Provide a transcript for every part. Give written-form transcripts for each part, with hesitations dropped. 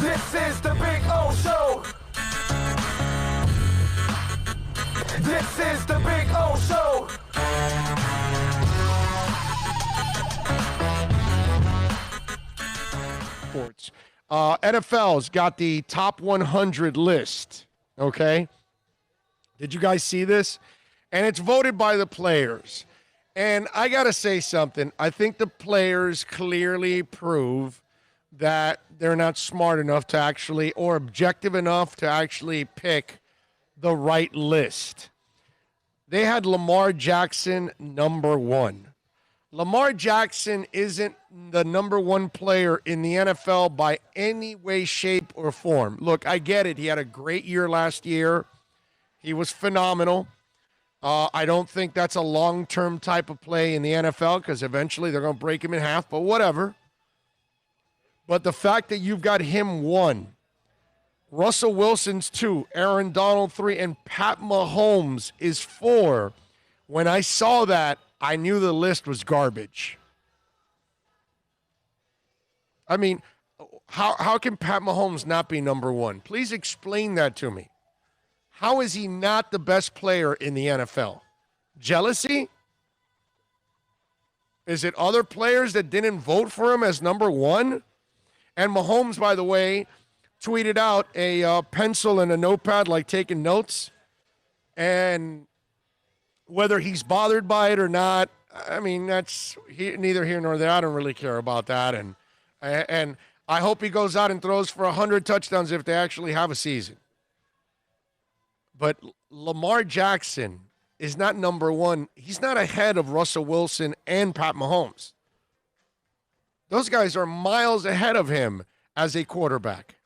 This is the Big O Show. This is the Big O Show. Sports. NFL's got the top 100 list, okay? Did you guys see this? And it's voted by the players. And I got to say something. I think the players clearly prove that they're not smart enough to actually, or objective enough to actually pick the right list. They had Lamar Jackson number one. Lamar Jackson isn't the number one player in the NFL by any way, shape, or form. Look, I get it. He had a great year last year. He was phenomenal. I don't think that's a long-term type of play in the NFL because eventually they're going to break him in half, but whatever. But the fact that you've got him one, Russell Wilson's two, Aaron Donald three, and Pat Mahomes is four. When I saw that, I knew the list was garbage. I mean, how can Pat Mahomes not be number one? Please explain that to me. How is he not the best player in the NFL? Jealousy? Is it other players that didn't vote for him as number one? And Mahomes, by the way, tweeted out a pencil and a notepad like taking notes. And whether he's bothered by it or not, I mean, that's neither here nor there. I don't really care about that. And I hope he goes out and throws for 100 touchdowns if they actually have a season. But Lamar Jackson is not number one. He's not ahead of Russell Wilson and Pat Mahomes. Those guys are miles ahead of him as a quarterback.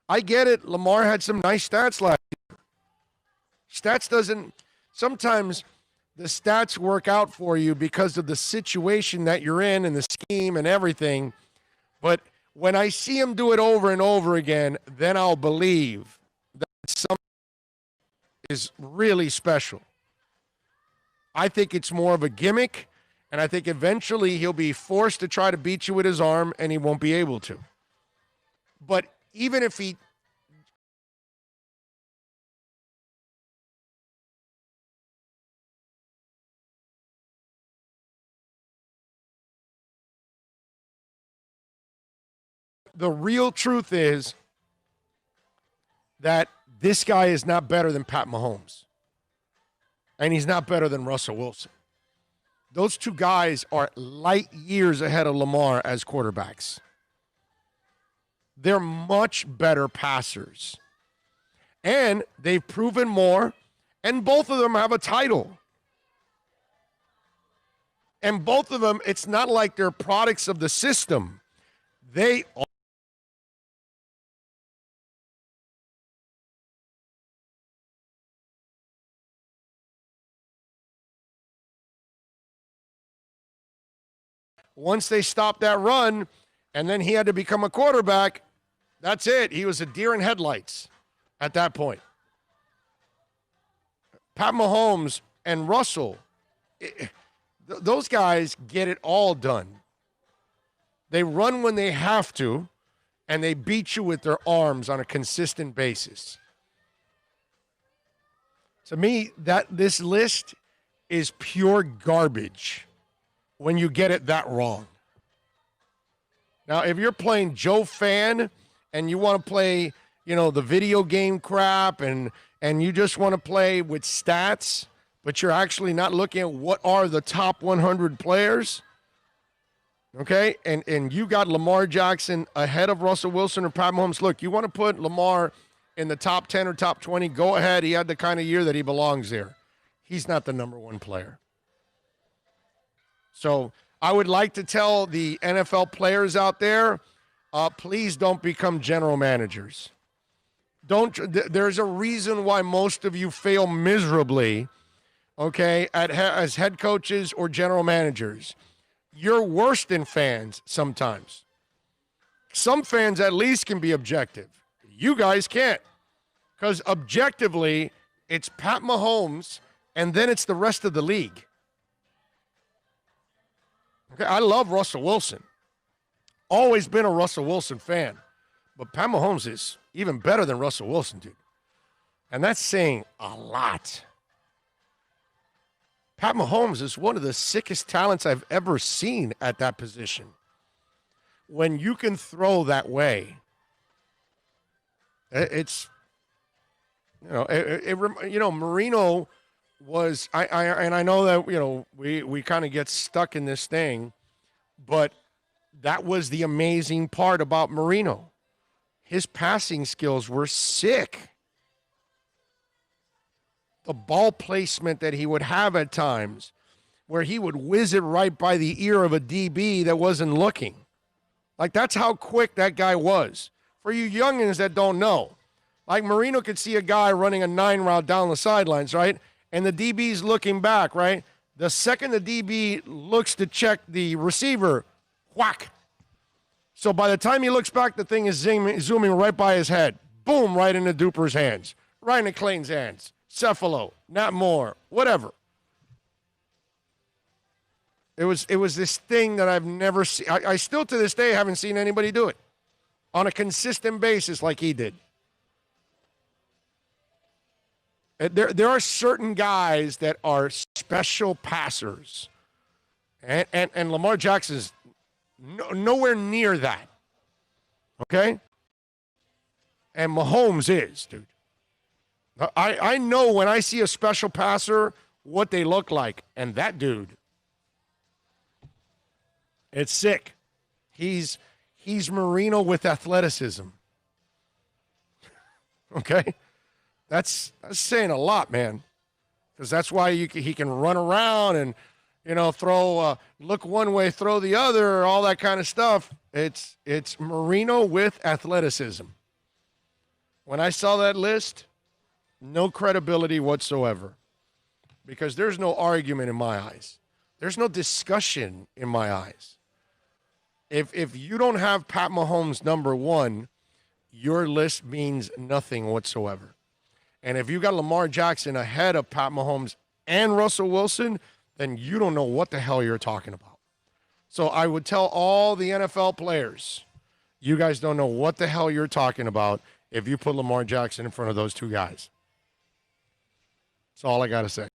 I get it. Lamar had some nice stats last year. Sometimes the stats work out for you because of the situation that you're in and the scheme and everything. But when I see him do it over and over again, then I'll believe that something is really special. I think it's more of a gimmick, and I think eventually he'll be forced to try to beat you with his arm, and he won't be able to. But even if he the real truth is that this guy is not better than Pat Mahomes. And he's not better than Russell Wilson. Those two guys are light years ahead of Lamar as quarterbacks. They're much better passers. And they've proven more, and both of them have a title. And both of them, it's not like they're products of the system. They are. Once they stopped that run, and then he had to become a quarterback, that's it. He was a deer in headlights at that point. Pat Mahomes and Russell, those guys get it all done. They run when they have to, and they beat you with their arms on a consistent basis. To me, this list is pure garbage when you get it that wrong. Now, if you're playing Joe Fan and you want to play, the video game crap and you just want to play with stats, but you're actually not looking at what are the top 100 players, okay? And you got Lamar Jackson ahead of Russell Wilson or Pat Mahomes. Look, you want to put Lamar in the top 10 or top 20, go ahead. He had the kind of year that he belongs there. He's not the number one player. So I would like to tell the NFL players out there, please don't become general managers. There's a reason why most of you fail miserably, okay, as head coaches or general managers. You're worse than fans sometimes. Some fans at least can be objective. You guys can't. Because objectively, it's Pat Mahomes, and then it's the rest of the league. Okay, I love Russell Wilson. Always been a Russell Wilson fan. But Pat Mahomes is even better than Russell Wilson, dude. And that's saying a lot. Pat Mahomes is one of the sickest talents I've ever seen at that position. When you can throw that way, it's, Marino was, I know that, we kind of get stuck in this thing, but that was the amazing part about Marino. His passing skills were sick. The ball placement that he would have at times, where he would whiz it right by the ear of a DB that wasn't looking. Like, that's how quick that guy was. For you youngins that don't know, like Marino could see a guy running a 9 route down the sidelines, right? And the DB's looking back, right? The second the DB looks to check the receiver, whack. So by the time he looks back, the thing is zooming right by his head. Boom, right into Duper's hands, right into Clayton's hands. Cephalo, not more, whatever. It was this thing that I've never seen. I still to this day haven't seen anybody do it on a consistent basis like he did. There are certain guys that are special passers, and Lamar Jackson's nowhere near that. Okay? And Mahomes is, dude. I know when I see a special passer what they look like, and that dude, it's sick. He's Marino with athleticism. Okay? That's saying a lot, man, because that's why he can run around and, throw, look one way, throw the other, all that kind of stuff. It's Marino with athleticism. When I saw that list, no credibility whatsoever, because there's no argument in my eyes. There's no discussion in my eyes. If you don't have Pat Mahomes number one, your list means nothing whatsoever. And if you got Lamar Jackson ahead of Pat Mahomes and Russell Wilson, then you don't know what the hell you're talking about. So I would tell all the NFL players, you guys don't know what the hell you're talking about if you put Lamar Jackson in front of those two guys. That's all I got to say.